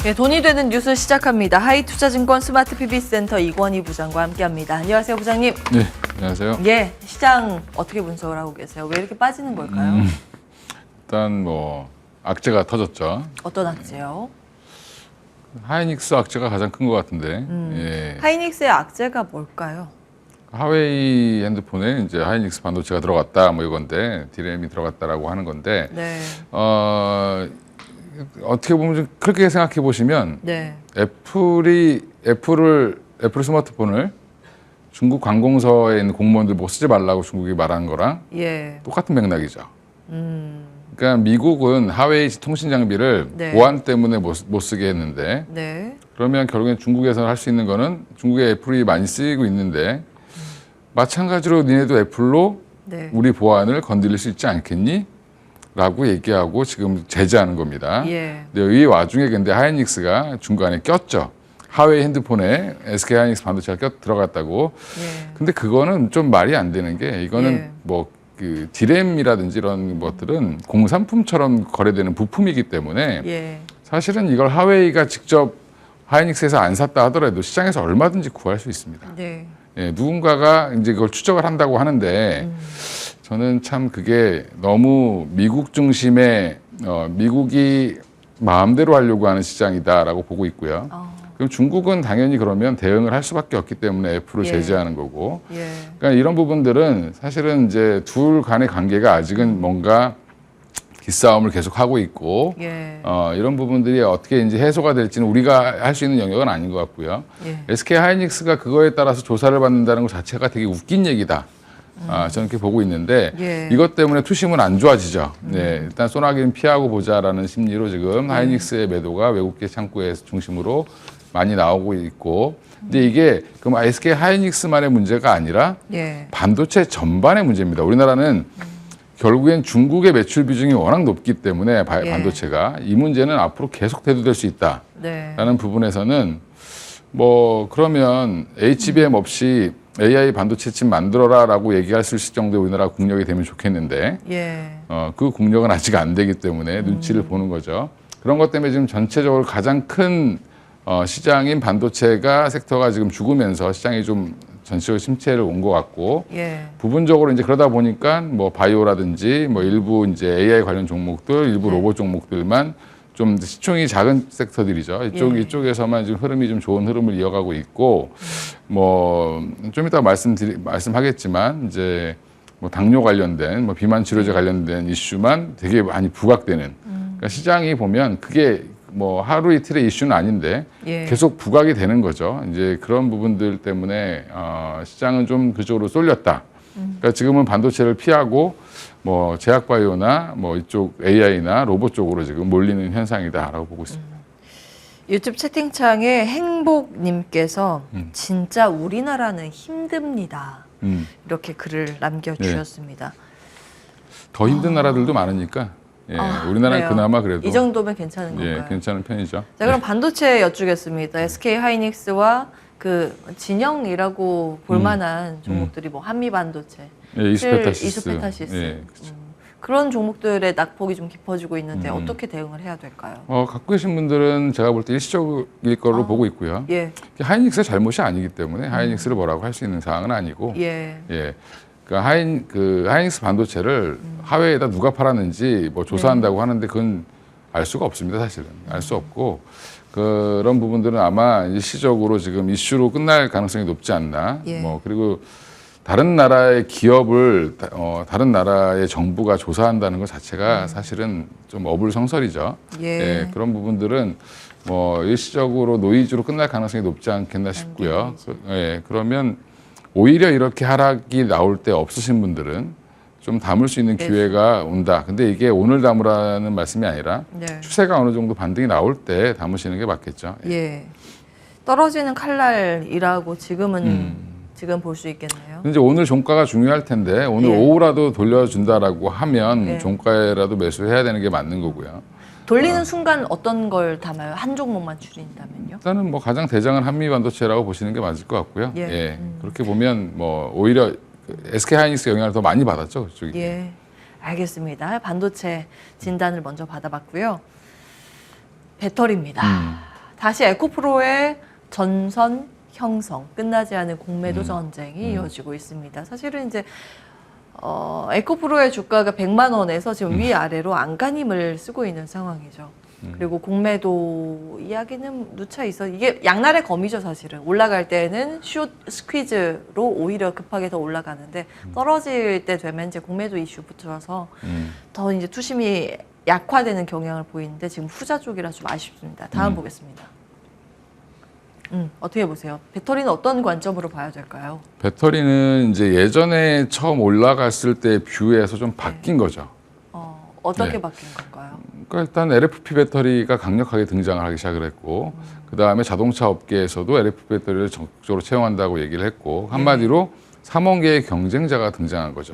네, 돈이 되는 뉴스 시작합니다. 하이투자증권 스마트 PB센터 이권희 부장과 함께합니다. 안녕하세요, 부장님. 네, 안녕하세요. 예, 시장 어떻게 분석을 하고 계세요? 왜 이렇게 빠지는 걸까요? 일단 뭐 악재가 터졌죠. 어떤 악재요? 하이닉스 악재가 가장 큰 것 같은데. 예. 하이닉스의 악재가 뭘까요? 하웨이 핸드폰에 이제 하이닉스 반도체가 들어갔다 뭐 이건데 디램이 들어갔다라고 하는 건데. 네. 어떻게 보면 좀 그렇게 생각해 보시면 네. 애플 스마트폰을 중국 관공서에 있는 공무원들 뭐 쓰지 말라고 중국이 말한 거랑 예. 똑같은 맥락이죠. 그러니까 미국은 하웨이 통신 장비를 네. 보안 때문에 못 쓰게 했는데 네. 그러면 결국엔 중국에서 할 수 있는 거는 중국의 애플이 많이 쓰이고 있는데 마찬가지로 니네도 애플로 네. 우리 보안을 건드릴 수 있지 않겠니? 라고 얘기하고 지금 제재하는 겁니다. 예. 근데 이 와중에 근데 하이닉스가 중간에 꼈죠. 하웨이 핸드폰에 SK 하이닉스 반도체가 들어갔다고. 예. 근데 그거는 좀 말이 안 되는 게 이거는 예. 뭐 그 디램이라든지 이런 것들은 공산품처럼 거래되는 부품이기 때문에 예. 사실은 이걸 하웨이가 직접 하이닉스에서 안 샀다 하더라도 시장에서 얼마든지 구할 수 있습니다. 네. 예, 누군가가 이제 그걸 추적을 한다고 하는데 저는 참 그게 너무 미국 중심의 미국이 마음대로 하려고 하는 시장이다라고 보고 있고요. 그럼 중국은 당연히 그러면 대응을 할 수밖에 없기 때문에 애플을 예. 제재하는 거고. 예. 그러니까 이런 부분들은 사실은 이제 둘 간의 관계가 아직은 뭔가 기싸움을 계속 하고 있고 예. 이런 부분들이 어떻게 이제 해소가 될지는 우리가 할 수 있는 영역은 아닌 것 같고요. 예. SK 하이닉스가 그거에 따라서 조사를 받는다는 것 자체가 되게 웃긴 얘기다. 저는 이렇게 보고 있는데 예. 이것 때문에 투심은 안 좋아지죠. 네, 일단 소나기는 피하고 보자라는 심리로 지금 하이닉스의 매도가 외국계 창구에 중심으로 많이 나오고 있고, 근데 이게 그럼 SK 하이닉스만의 문제가 아니라 예. 반도체 전반의 문제입니다. 우리나라는 결국엔 중국의 매출 비중이 워낙 높기 때문에 예. 반도체가 이 문제는 앞으로 계속 대두될 수 있다라는 네. 부분에서는 뭐 그러면 HBM 없이 AI 반도체 칩 만들어라라고 얘기할 수 있을 정도의 우리나라 국력이 되면 좋겠는데 예. 그 국력은 아직 안 되기 때문에 눈치를 보는 거죠. 그런 것 때문에 지금 전체적으로 가장 큰 시장인 반도체가 섹터가 지금 죽으면서 시장이 좀 전체적으로 침체를 온 것 같고 예. 부분적으로 이제 그러다 보니까 뭐 바이오라든지 뭐 일부 이제 AI 관련 종목들, 일부 네. 로봇 종목들만 좀 시총이 작은 섹터들이죠. 예. 이쪽에서만 지금 흐름이 좀 좋은 흐름을 이어가고 있고 뭐 좀 이따 말씀하겠지만 이제 뭐 당뇨 관련된 뭐 비만 치료제 관련된 이슈만 되게 많이 부각되는 그러니까 시장이 보면 그게 뭐 하루 이틀의 이슈는 아닌데 예. 계속 부각이 되는 거죠. 이제 그런 부분들 때문에 시장은 좀 그쪽으로 쏠렸다. 그러니까 지금은 반도체를 피하고 뭐 제약바이오나 뭐 이쪽 AI나 로봇 쪽으로 지금 몰리는 현상이다라고 보고 있습니다. 유튜브 채팅창에 행복님께서 진짜 우리나라는 힘듭니다. 이렇게 글을 남겨주셨습니다. 더 힘든 나라들도 많으니까 예, 우리나라는 그래요. 그나마 그래도 이 정도면 괜찮은 건가요? 예, 괜찮은 편이죠. 자, 그럼 반도체 여쭈겠습니다. SK 하이닉스와 그 진영이라고 볼만한 종목들이 뭐 한미 반도체, 예, 이스페타시스. 이스페타시스. 예, 그렇죠. 그런 종목들의 낙폭이 좀 깊어지고 있는데 어떻게 대응을 해야 될까요? 갖고 계신 분들은 제가 볼 때 일시적일 거로 보고 있고요. 예, 하이닉스의 잘못이 아니기 때문에 하이닉스를 뭐라고 할 수 있는 사항은 아니고 예, 예. 하이닉스 반도체를 하웨이에다 누가 팔았는지 뭐 조사한다고 하는데 그건 알 수가 없습니다, 사실은. 알 수 없고 그런 부분들은 아마 일시적으로 지금 이슈로 끝날 가능성이 높지 않나. 예. 뭐 그리고 다른 나라의 기업을 다른 나라의 정부가 조사한다는 것 자체가 사실은 좀 어불성설이죠. 예. 그런 부분들은 뭐 일시적으로 노이즈로 끝날 가능성이 높지 않겠나 싶고요. 그러면 오히려 이렇게 하락이 나올 때 없으신 분들은 좀 담을 수 있는 기회가 온다. 근데 이게 오늘 담으라는 말씀이 아니라 네. 추세가 어느 정도 반등이 나올 때 담으시는 게 맞겠죠. 예. 떨어지는 칼날이라고 지금은 지금 볼 수 있겠네요. 이제 오늘 종가가 중요할 텐데 오늘 예. 오후라도 돌려준다라고 하면 예. 종가에라도 매수해야 되는 게 맞는 거고요. 돌리는 순간 어떤 걸 담아요? 한 종목만 줄인다면요? 일단은 뭐 가장 대장은 한미 반도체라고 보시는 게 맞을 것 같고요. 예. 그렇게 보면 뭐 오히려 SK 하이닉스 영향을 더 많이 받았죠, 그쪽이. 예. 알겠습니다. 반도체 진단을 먼저 받아봤고요. 배터리입니다. 다시 에코프로의 전선 형성, 끝나지 않은 공매도 전쟁이 이어지고 있습니다. 사실은 이제 에코프로의 주가가 100만 원에서 지금 위아래로 안간힘을 쓰고 있는 상황이죠. 그리고 공매도 이야기는 누차 있어. 이게 양날의 검이죠, 사실은. 올라갈 때는 숏 스퀴즈로 오히려 급하게 더 올라가는데 떨어질 때 되면 이제 공매도 이슈 붙어서 더 이제 투심이 약화되는 경향을 보이는데 지금 후자 쪽이라 좀 아쉽습니다. 다음 보겠습니다. 어떻게 보세요? 배터리는 어떤 관점으로 봐야 될까요? 배터리는 이제 예전에 처음 올라갔을 때 뷰에서 좀 바뀐 거죠. 어떻게 네. 바뀐 건가요? 그러니까 일단 LFP 배터리가 강력하게 등장을 하기 시작을 했고 그 다음에 자동차 업계에서도 LFP 배터리를 적극적으로 채용한다고 얘기를 했고 한마디로 삼원계의 경쟁자가 등장한 거죠.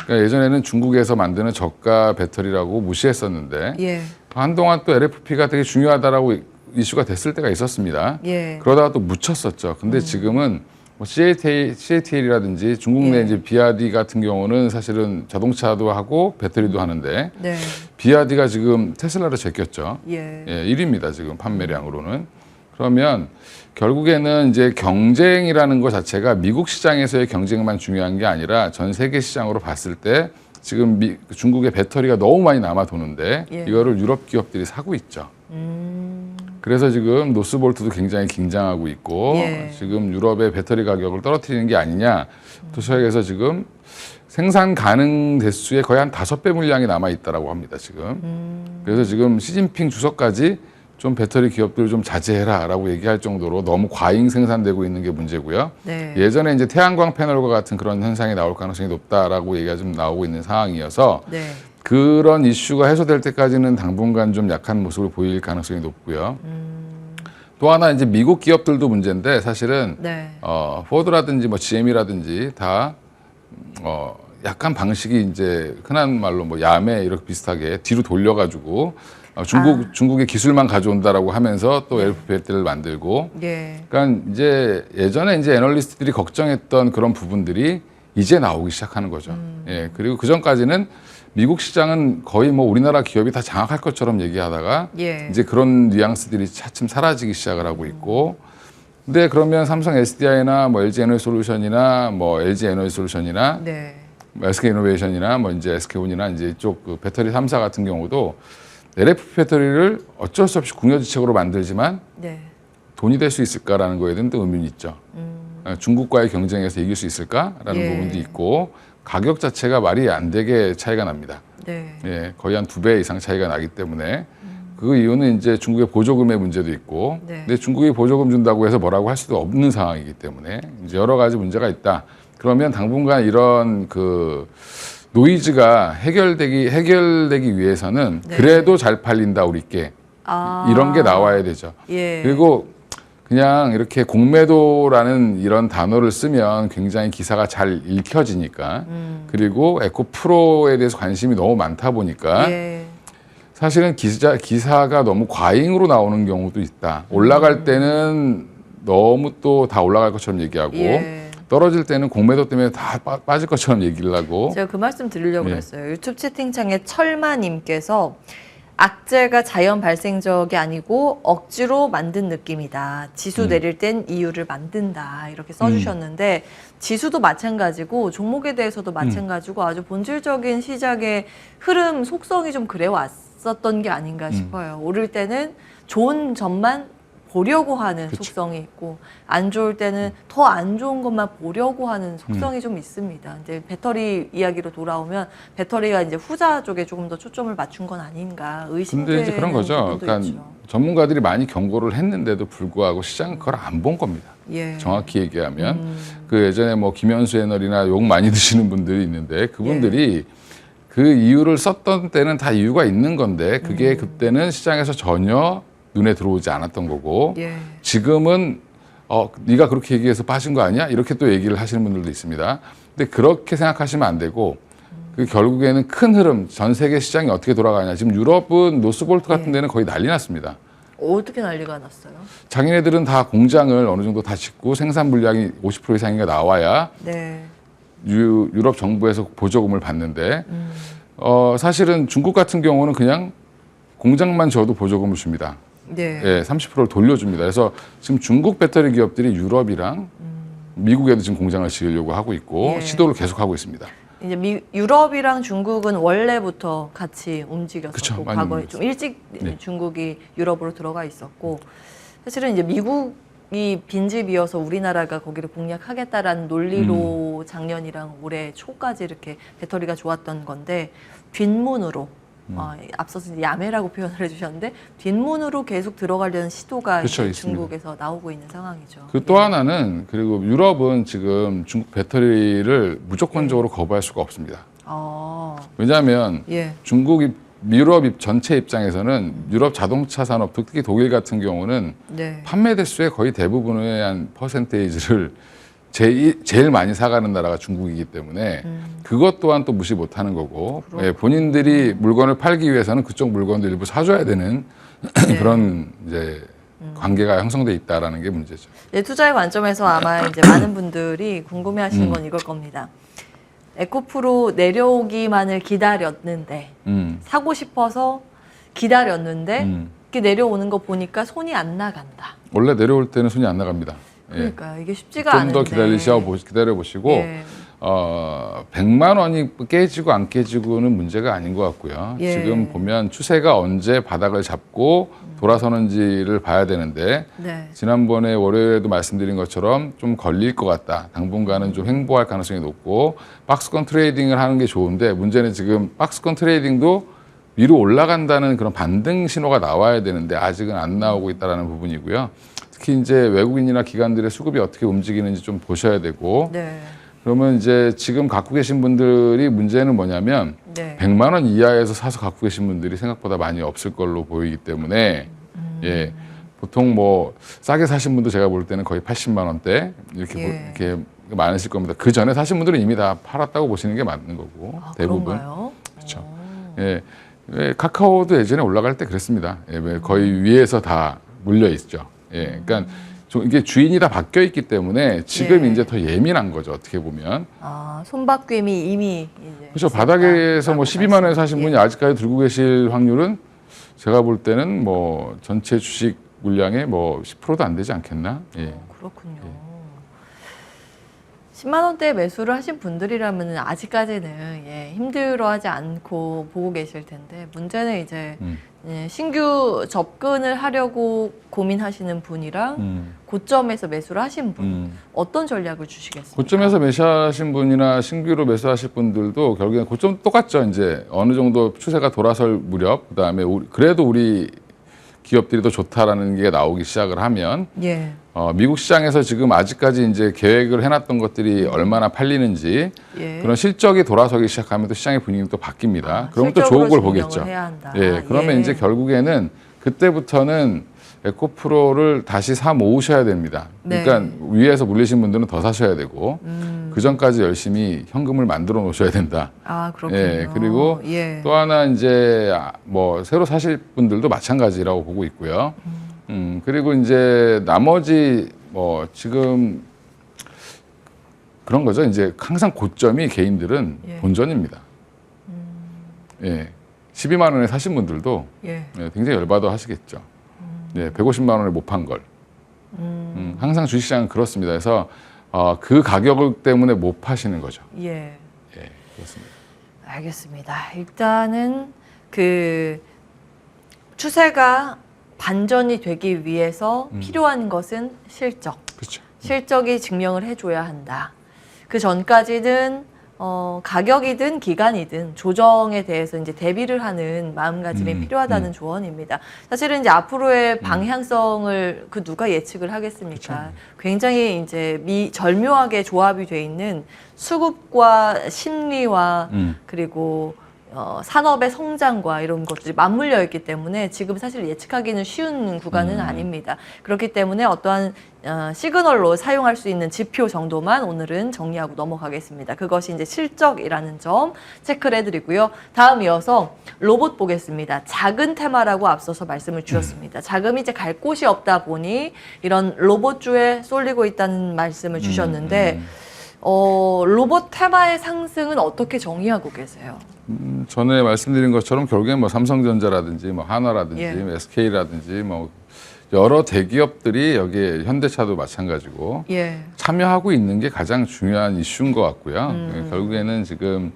그러니까 예전에는 중국에서 만드는 저가 배터리라고 무시했었는데 예. 한동안 또 LFP가 되게 중요하다라고 이슈가 됐을 때가 있었습니다. 예. 그러다가 또 묻혔었죠. 근데 지금은 뭐 CATL이라든지 중국 내 예. 이제 비아디 같은 경우는 사실은 자동차도 하고 배터리도 하는데 네. 비아디가 지금 테슬라를 제꼈죠. 예. 1위입니다. 지금 판매량으로는. 그러면 결국에는 이제 경쟁이라는 것 자체가 미국 시장에서의 경쟁만 중요한 게 아니라 전 세계 시장으로 봤을 때 지금 중국의 배터리가 너무 많이 남아 도는데 예. 이거를 유럽 기업들이 사고 있죠. 그래서 지금 노스볼트도 굉장히 긴장하고 있고 예. 지금 유럽의 배터리 가격을 떨어뜨리는 게 아니냐. 도시락에서 지금 생산 가능 대수의 거의 한 5배 물량이 남아 있다라고 합니다. 지금. 그래서 지금 시진핑 주석까지 좀 배터리 기업들 좀 자제해라라고 얘기할 정도로 너무 과잉 생산되고 있는 게 문제고요. 네. 예전에 이제 태양광 패널과 같은 그런 현상이 나올 가능성이 높다라고 얘기가 좀 나오고 있는 상황이어서 네. 그런 이슈가 해소될 때까지는 당분간 좀 약한 모습을 보일 가능성이 높고요. 또 하나 이제 미국 기업들도 문제인데 사실은 네. 포드라든지 뭐 GM이라든지 다 약간 방식이 이제 흔한 말로 뭐 야매 이렇게 비슷하게 뒤로 돌려가지고 중국의 기술만 가져온다라고 하면서 또 LFP 배터리를 만들고. 예. 그러니까 이제 예전에 이제 애널리스트들이 걱정했던 그런 부분들이 이제 나오기 시작하는 거죠. 예. 그리고 그 전까지는 미국 시장은 거의 뭐 우리나라 기업이 다 장악할 것처럼 얘기하다가 예. 이제 그런 뉘앙스들이 차츰 사라지기 시작을 하고 있고. 근데 그러면 삼성 SDI나 뭐 LG 에너지솔루션이나 뭐 LG 에너지솔루션이나 네. SK 이노베이션이나 뭐 이제 SK온이나 이제 이쪽 그 배터리 3사 같은 경우도 LFP 배터리를 어쩔 수 없이 궁여지책으로 만들지만 네. 돈이 될 수 있을까라는 거에 대한 또 의문이 있죠. 중국과의 경쟁에서 이길 수 있을까라는 예. 부분도 있고 가격 자체가 말이 안 되게 차이가 납니다. 네. 예, 거의 한 2배 이상 차이가 나기 때문에 그 이유는 이제 중국의 보조금의 문제도 있고 네. 근데 중국이 보조금 준다고 해서 뭐라고 할 수도 없는 상황이기 때문에 이제 여러 가지 문제가 있다. 그러면 당분간 이런 그 노이즈가 해결되기 위해서는 네. 그래도 잘 팔린다 우리께 이런 게 나와야 되죠. 예. 그리고 그냥 이렇게 공매도라는 이런 단어를 쓰면 굉장히 기사가 잘 읽혀지니까 그리고 에코프로에 대해서 관심이 너무 많다 보니까 예. 사실은 기사가 너무 과잉으로 나오는 경우도 있다. 올라갈 때는 너무 또 다 올라갈 것처럼 얘기하고 예. 떨어질 때는 공매도 때문에 다 빠질 것처럼 얘기를 하고. 제가 그 말씀 드리려고 예. 했어요. 유튜브 채팅창에 철마님께서 악재가 자연 발생적이 아니고 억지로 만든 느낌이다. 지수 내릴 땐 이유를 만든다. 이렇게 써주셨는데 지수도 마찬가지고 종목에 대해서도 마찬가지고 아주 본질적인 시장의 흐름 속성이 좀 그래 왔었던 게 아닌가 싶어요. 오를 때는 좋은 점만 보려고 하는 그쵸. 속성이 있고 안 좋을 때는 더 안 좋은 것만 보려고 하는 속성이 좀 있습니다. 이제 배터리 이야기로 돌아오면 배터리가 이제 후자 쪽에 조금 더 초점을 맞춘 건 아닌가 근데 의심되는 이제 그런 거죠. 부분도 그러니까 있죠. 전문가들이 많이 경고를 했는데도 불구하고 시장은 그걸 안 본 겁니다. 예. 정확히 얘기하면 그 예전에 뭐 김현수 애널이나 욕 많이 드시는 분들이 있는데 그분들이 그 이유를 썼던 때는 다 이유가 있는 건데 그게 그때는 시장에서 전혀 눈에 들어오지 않았던 거고 예. 지금은 네가 그렇게 얘기해서 빠진 거 아니야? 이렇게 또 얘기를 하시는 분들도 있습니다. 근데 그렇게 생각하시면 안 되고 그 결국에는 큰 흐름, 전 세계 시장이 어떻게 돌아가냐. 지금 유럽은 노스볼트 같은 데는 거의 난리 났습니다. 어떻게 난리가 났어요? 자기네들은 다 공장을 어느 정도 다 짓고 생산 물량이 50% 이상인가 나와야 네. 유럽 정부에서 보조금을 받는데 사실은 중국 같은 경우는 그냥 공장만 지어도 보조금을 줍니다. 네. 예, 30%를 돌려줍니다. 그래서 지금 중국 배터리 기업들이 유럽이랑 미국에도 지금 공장을 지으려고 하고 있고 예. 시도를 계속하고 있습니다. 이제 유럽이랑 중국은 원래부터 같이 움직였었고 그쵸, 많이 과거에 움직였어요. 좀 일찍 네. 중국이 유럽으로 들어가 있었고 사실은 이제 미국이 빈집이어서 우리나라가 거기를 공략하겠다라는 논리로 작년이랑 올해 초까지 이렇게 배터리가 좋았던 건데 뒷문으로 앞서서 이제 야매라고 표현을 해주셨는데 뒷문으로 계속 들어가려는 시도가 그쵸, 이제 있습니다. 중국에서 나오고 있는 상황이죠. 그 또 하나는 그리고 유럽은 지금 중국 배터리를 무조건적으로 거부할 수가 없습니다. 왜냐하면 예. 중국이 유럽 전체 입장에서는 유럽 자동차 산업, 특히 독일 같은 경우는 네. 판매 대수의 거의 대부분의 한 퍼센테이지를 제일 많이 사가는 나라가 중국이기 때문에 그것 또한 또 무시 못하는 거고 예, 본인들이 물건을 팔기 위해서는 그쪽 물건도 일부 사줘야 되는 네. 그런 이제 관계가 형성돼 있다라는 게 문제죠. 네, 투자의 관점에서 아마 이제 많은 분들이 궁금해하시는 건 이걸 겁니다. 에코프로 내려오기만을 기다렸는데 사고 싶어서 기다렸는데 이렇게 내려오는 거 보니까 손이 안 나간다. 원래 내려올 때는 손이 안 나갑니다. 그러니까 이게 쉽지가 좀 않은데. 더 기다려 보시고 예. 100만 원이 깨지고 안 깨지고는 문제가 아닌 것 같고요. 예. 지금 보면 추세가 언제 바닥을 잡고 돌아서는지를 봐야 되는데 네. 지난번에 월요일에도 말씀드린 것처럼 좀 걸릴 것 같다. 당분간은 좀 횡보할 가능성이 높고 박스권 트레이딩을 하는 게 좋은데 문제는 지금 박스권 트레이딩도 위로 올라간다는 그런 반등 신호가 나와야 되는데 아직은 안 나오고 있다는 부분이고요. 특히 이제 외국인이나 기관들의 수급이 어떻게 움직이는지 좀 보셔야 되고 네. 그러면 이제 지금 갖고 계신 분들이 문제는 뭐냐면 네. 100만 원 이하에서 사서 갖고 계신 분들이 생각보다 많이 없을 걸로 보이기 때문에 예. 보통 뭐 싸게 사신 분도 제가 볼 때는 거의 80만 원대 이렇게 예. 이렇게 많으실 겁니다. 그 전에 사신 분들은 이미 다 팔았다고 보시는 게 맞는 거고 대부분. 그런가요? 그렇죠. 예. 예, 카카오도 예전에 올라갈 때 그랬습니다. 예, 거의 위에서 다 물려 있죠. 예, 그러니까 이게 주인이 다 바뀌어 있기 때문에 지금 예. 이제 더 예민한 거죠. 어떻게 보면. 손바뀜이 이미 이제 그렇죠. 바닥에서 뭐 12만 원에 사신 분이 아직까지 들고 계실 확률은 제가 볼 때는 뭐 전체 주식 물량의 뭐 10%도 안 되지 않겠나? 예. 그렇군요. 10만 원대 매수를 하신 분들이라면 아직까지는 힘들어하지 않고 보고 계실 텐데 문제는 이제 신규 접근을 하려고 고민하시는 분이랑 고점에서 매수를 하신 분 어떤 전략을 주시겠습니까? 고점에서 매수하신 분이나 신규로 매수하실 분들도 결국엔 고점 똑같죠. 이제 어느 정도 추세가 돌아설 무렵 그다음에 그래도 우리 기업들이 더 좋다라는 게 나오기 시작을 하면 예. 미국 시장에서 지금 아직까지 이제 계획을 해놨던 것들이 얼마나 팔리는지 예. 그런 실적이 돌아서기 시작하면 또 시장의 분위기는 또 바뀝니다. 그럼 또 좋은 걸 보겠죠. 해야 한다. 예, 그러면 이제 결국에는 그때부터는 에코프로를 다시 사 모으셔야 됩니다. 네. 그러니까 위에서 물리신 분들은 더 사셔야 되고 그 전까지 열심히 현금을 만들어 놓으셔야 된다. 그렇군요. 예, 그리고 예. 또 하나 이제 뭐 새로 사실 분들도 마찬가지라고 보고 있고요. 그리고 이제 나머지 뭐 지금 그런 거죠. 이제 항상 고점이 개인들은 예. 본전입니다. 예. 12만 원에 사신 분들도 예. 굉장히 열받아 하시겠죠. 예, 150만 원에 못 판 걸. 항상 주식시장은 그렇습니다. 그래서 그 가격 때문에 못 파시는 거죠. 예. 예, 그렇습니다. 알겠습니다. 일단은 그 추세가 반전이 되기 위해서 필요한 것은 실적. 그렇죠. 실적이 증명을 해줘야 한다. 그 전까지는 가격이든 기간이든 조정에 대해서 이제 대비를 하는 마음가짐이 필요하다는 조언입니다. 사실은 이제 앞으로의 방향성을 그 누가 예측을 하겠습니까? 굉장히 이제 절묘하게 조합이 돼 있는 수급과 심리와 그리고 산업의 성장과 이런 것들이 맞물려 있기 때문에 지금 사실 예측하기는 쉬운 구간은 아닙니다. 그렇기 때문에 어떠한 시그널로 사용할 수 있는 지표 정도만 오늘은 정리하고 넘어가겠습니다. 그것이 이제 실적이라는 점 체크를 해드리고요. 다음 이어서 로봇 보겠습니다. 작은 테마라고 앞서서 말씀을 주셨습니다. 자금이 이제 갈 곳이 없다 보니 이런 로봇주에 쏠리고 있다는 말씀을 주셨는데 로봇 테마의 상승은 어떻게 정의하고 계세요? 전에 말씀드린 것처럼 결국엔 뭐 삼성전자라든지 뭐 한화라든지 예. 뭐 SK라든지 뭐 여러 대기업들이 여기에 현대차도 마찬가지고 예. 참여하고 있는 게 가장 중요한 이슈인 것 같고요. 결국에는 지금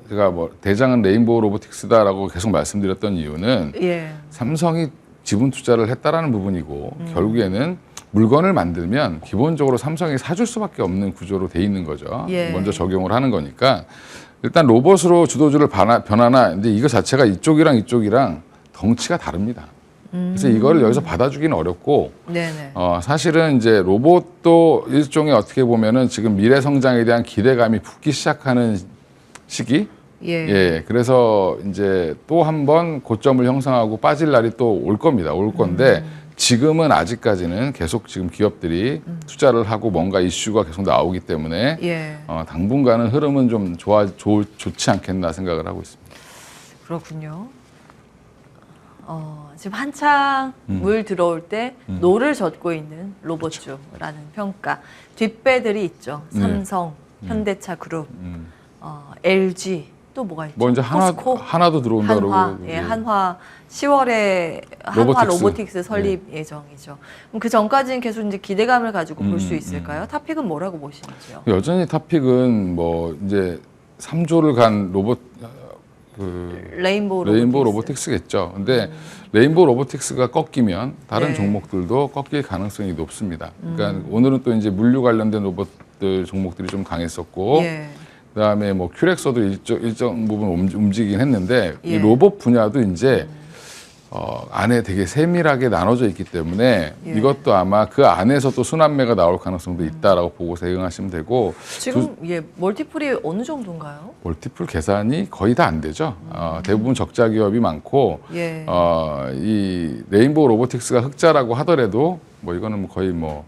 제가 뭐 대장은 레인보우 로보틱스다라고 계속 말씀드렸던 이유는 예. 삼성이 지분 투자를 했다라는 부분이고 결국에는 물건을 만들면 기본적으로 삼성이 사줄 수밖에 없는 구조로 돼 있는 거죠. 예. 먼저 적용을 하는 거니까 일단 로봇으로 주도주를 변하나 근데 이거 자체가 이쪽이랑 덩치가 다릅니다. 그래서 이거를 여기서 받아주기는 어렵고 네네. 사실은 이제 로봇도 일종의 어떻게 보면은 지금 미래 성장에 대한 기대감이 붙기 시작하는 시기. 예. 예, 그래서 이제 또 한 번 고점을 형성하고 빠질 날이 또 올 겁니다. 올 건데 지금은 아직까지는 계속 지금 기업들이 투자를 하고 뭔가 이슈가 계속 나오기 때문에 예. 당분간은 흐름은 좀 좋지 않겠나 생각을 하고 있습니다. 그렇군요. 지금 한창 물 들어올 때 노를 젓고 있는 로봇주라는 평가. 뒷배들이 있죠. 삼성, 현대차 그룹, LG 또 뭐가 있죠? 뭐 이제 포스코, 하나도 들어온다 한화, 그러고 예, 한화 10월에 한화 로보틱스 설립 예정이죠. 그럼 그 전까지는 계속 이제 기대감을 가지고 볼 수 있을까요? 탑픽은 뭐라고 보시는지요? 여전히 탑픽은 뭐 이제 3조를 간 로봇 레인보우 로보틱스겠죠. 근데 레인보우 로보틱스가 꺾이면 다른 네. 종목들도 꺾일 가능성이 높습니다. 그러니까 오늘은 또 이제 물류 관련된 로봇들 종목들이 좀 강했었고, 예. 그다음에 뭐 큐렉서도 일정 부분 움직이긴 했는데 예. 이 로봇 분야도 이제 안에 되게 세밀하게 나눠져 있기 때문에 예. 이것도 아마 그 안에서 또 순환매가 나올 가능성도 있다라고 보고 대응하시면 되고 지금 예, 멀티플이 어느 정도인가요? 멀티플 계산이 거의 다 안 되죠. 대부분 적자 기업이 많고 예. 이 레인보우 로보틱스가 흑자라고 하더라도 뭐 이거는 뭐 거의 뭐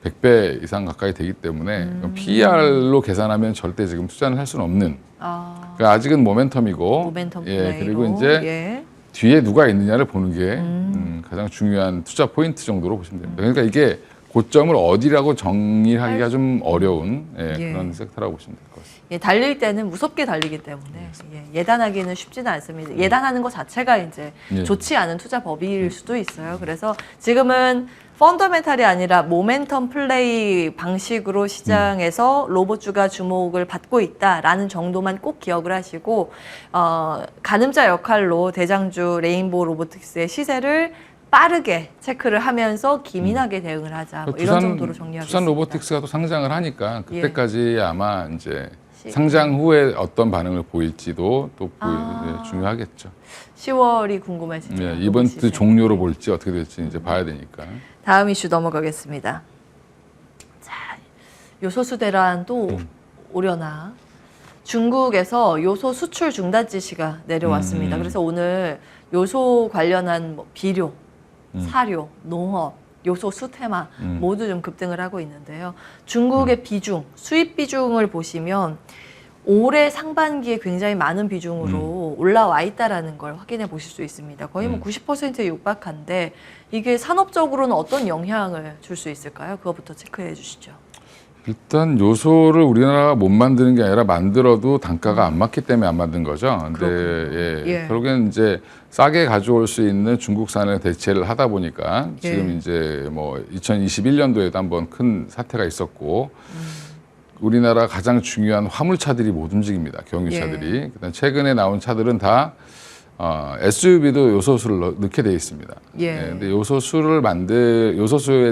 100배 이상 가까이 되기 때문에 PER로 계산하면 절대 지금 투자는 할 수는 없는. 그러니까 아직은 모멘텀이고, 모멘텀 예, 플레이로. 그리고 이제 예. 뒤에 누가 있느냐를 보는 게 가장 중요한 투자 포인트 정도로 보시면 됩니다. 그러니까 이게 고점을 어디라고 정의하기가 좀 어려운 예. 그런 섹터라고 보시면 될 것 같습니다. 예, 달릴 때는 무섭게 달리기 때문에 예단하기는 쉽지는 않습니다. 예단하는 것 자체가 이제 예. 좋지 않은 투자 법일 수도 있어요. 그래서 지금은 펀더멘탈이 아니라 모멘텀 플레이 방식으로 시장에서 로봇주가 주목을 받고 있다라는 정도만 꼭 기억을 하시고 가늠자 역할로 대장주 레인보우 로보틱스의 시세를 빠르게 체크를 하면서 기민하게 대응을 하자. 뭐 이런 정도로 정리하겠습니다. 두산 로보틱스가 또 상장을 하니까 예. 그때까지 아마 이제 상장 후에 어떤 반응을 보일지도 또 중요하겠죠. 10월이 궁금하시죠? 예, 이번트 종료로 볼지 어떻게 될지 이제 봐야 되니까. 다음 이슈 넘어가겠습니다. 자, 요소수 대란 또 오려나. 중국에서 요소 수출 중단 지시가 내려왔습니다. 그래서 오늘 요소 관련한 뭐 비료, 사료, 농업, 요소 수테마 모두 좀 급등을 하고 있는데요. 중국의 비중, 수입 비중을 보시면 올해 상반기에 굉장히 많은 비중으로 올라와 있다라는 걸 확인해 보실 수 있습니다. 거의 뭐 90%에 육박한데 이게 산업적으로는 어떤 영향을 줄 수 있을까요? 그거부터 체크해 주시죠. 일단 요소를 우리나라가 못 만드는 게 아니라 만들어도 단가가 안 맞기 때문에 안 만든 거죠. 근데 예. 결국엔 이제 싸게 가져올 수 있는 중국산을 대체를 하다 보니까 예. 지금 이제 뭐 2021년도에도 한번 큰 사태가 있었고 우리나라 가장 중요한 화물차들이 못 움직입니다. 경유차들이. 그다음 최근에 나온 차들은 다 SUV도 요소수를 넣게 돼 있습니다. 예. 근데 요소수에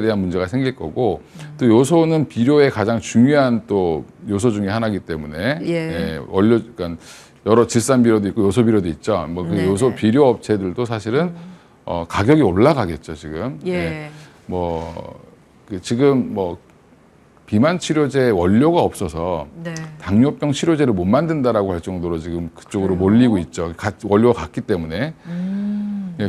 대한 문제가 생길 거고 또 요소는 비료의 가장 중요한 또 요소 중에 하나이기 때문에 원료 그러니까 여러 질산 비료도 있고 요소 비료도 있죠. 뭐 그 요소 비료 업체들도 사실은 가격이 올라가겠죠 지금. 지금 뭐 비만 치료제 원료가 없어서 당뇨병 치료제를 못 만든다라고 할 정도로 지금 그쪽으로 몰리고 있죠. 원료가 같기 때문에.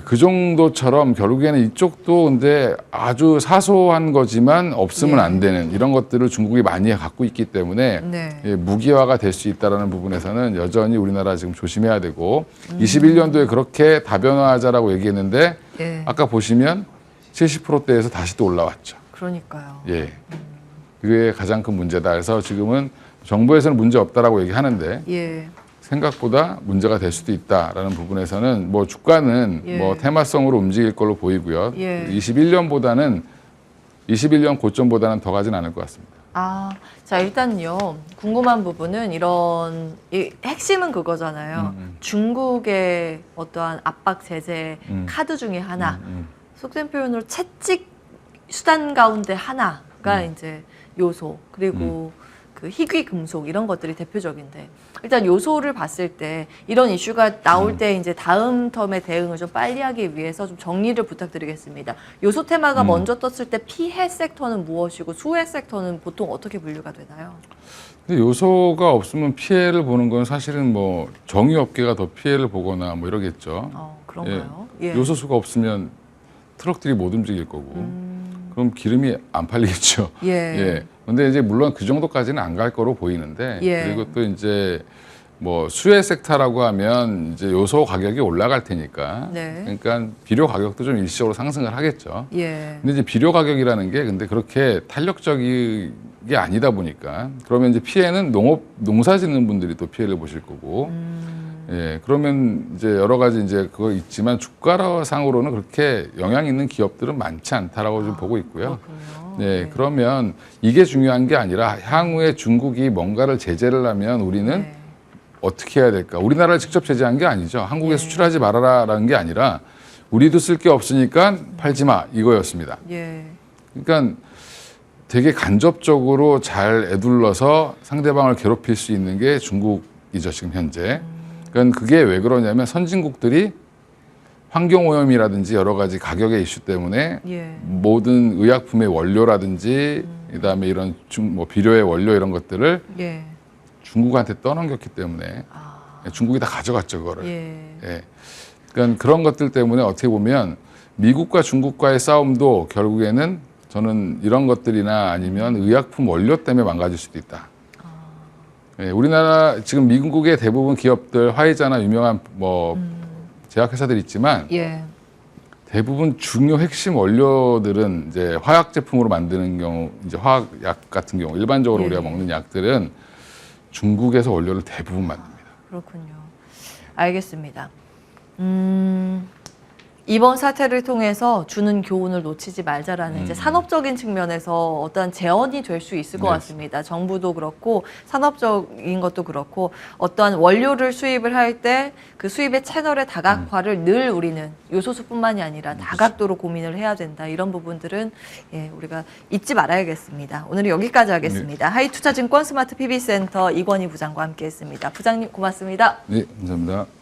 그 정도처럼 결국에는 이쪽도 근데 아주 사소한 거지만 없으면 안 되는 이런 것들을 중국이 많이 갖고 있기 때문에 무기화가 될 수 있다는 부분에서는 여전히 우리나라 지금 조심해야 되고 21년도에 그렇게 다변화하자라고 얘기했는데 아까 보시면 70%대에서 다시 또 올라왔죠. 그러니까요. 예. 그게 가장 큰 문제다. 그래서 지금은 정부에서는 문제 없다라고 얘기하는데 생각보다 문제가 될 수도 있다라는 부분에서는 뭐 주가는 예. 뭐 테마성으로 움직일 걸로 보이고요. 예. 21년 고점보다는 더 가진 않을 것 같습니다. 자, 일단요. 궁금한 부분은 핵심은 그거잖아요. 중국의 어떠한 압박 제재 카드 중에 하나, 속된 표현으로 채찍 수단 가운데 하나가 이제 요소, 그리고 그 희귀 금속 이런 것들이 대표적인데, 일단 요소를 봤을 때 이런 이슈가 나올 때 이제 다음 텀에 대응을 좀 빨리 하기 위해서 좀 정리를 부탁드리겠습니다. 요소 테마가 먼저 떴을 때 피해 섹터는 무엇이고 수혜 섹터는 보통 어떻게 분류가 되나요? 근데 요소가 없으면 피해를 보는 건 사실은 뭐 정유업계가 더 피해를 보거나 뭐 이러겠죠. 그런가요? 예. 요소수가 없으면 트럭들이 못 움직일 거고, 그럼 기름이 안 팔리겠죠. 예. 근데 이제 물론 그 정도까지는 안 갈 거로 보이는데, 예. 그리고 또 이제 뭐 수혜 섹터라고 하면 이제 요소 가격이 올라갈 테니까, 네. 그러니까 비료 가격도 좀 일시적으로 상승을 하겠죠. 예. 근데 이제 비료 가격이라는 게 근데 그렇게 탄력적인 게 아니다 보니까, 그러면 이제 피해는 농사 짓는 분들이 또 피해를 보실 거고, 예, 그러면 이제 여러 가지 이제 그거 있지만 주가상으로는 그렇게 영향 있는 기업들은 많지 않다라고 좀 보고 있고요. 그렇군요. 네, 그러면 이게 중요한 게 아니라 향후에 중국이 뭔가를 제재를 하면 우리는 네. 어떻게 해야 될까? 우리나라를 직접 제재한 게 아니죠. 한국에 예. 수출하지 말아라라는 게 아니라 우리도 쓸 게 없으니까 팔지 마 이거였습니다. 예. 그러니까 되게 간접적으로 잘 애둘러서 상대방을 괴롭힐 수 있는 게 중국이죠, 지금 현재. 그러니까 그게 왜 그러냐면 선진국들이 환경오염이라든지 여러 가지 가격의 이슈 때문에 예. 모든 의약품의 원료라든지 그다음에 이런 뭐 비료의 원료 이런 것들을 예. 중국한테 떠넘겼기 때문에 중국이 다 가져갔죠, 그거를. 예. 예. 그러니까 그런 것들 때문에 어떻게 보면 미국과 중국과의 싸움도 결국에는 저는 이런 것들이나 아니면 의약품 원료 때문에 망가질 수도 있다. 예, 우리나라 지금 미국의 대부분 기업들 화이자나 유명한 뭐 제약회사들이 있지만 예. 대부분 중요 핵심 원료들은 이제 화학 제품으로 만드는 경우, 이제 화학약 같은 경우 일반적으로 예. 우리가 먹는 약들은 중국에서 원료를 대부분 만듭니다. 그렇군요. 알겠습니다. 이번 사태를 통해서 주는 교훈을 놓치지 말자라는 이제 산업적인 측면에서 어떤 재현이 될 수 있을 것 네. 같습니다. 정부도 그렇고 산업적인 것도 그렇고 어떠한 원료를 수입을 할 때 그 수입의 채널의 다각화를 늘 우리는 요소수뿐만이 아니라 다각도로 고민을 해야 된다. 이런 부분들은 우리가 잊지 말아야겠습니다. 오늘은 여기까지 하겠습니다. 하이투자증권 스마트 PB센터 이권희 부장과 함께했습니다. 부장님 고맙습니다. 네, 감사합니다.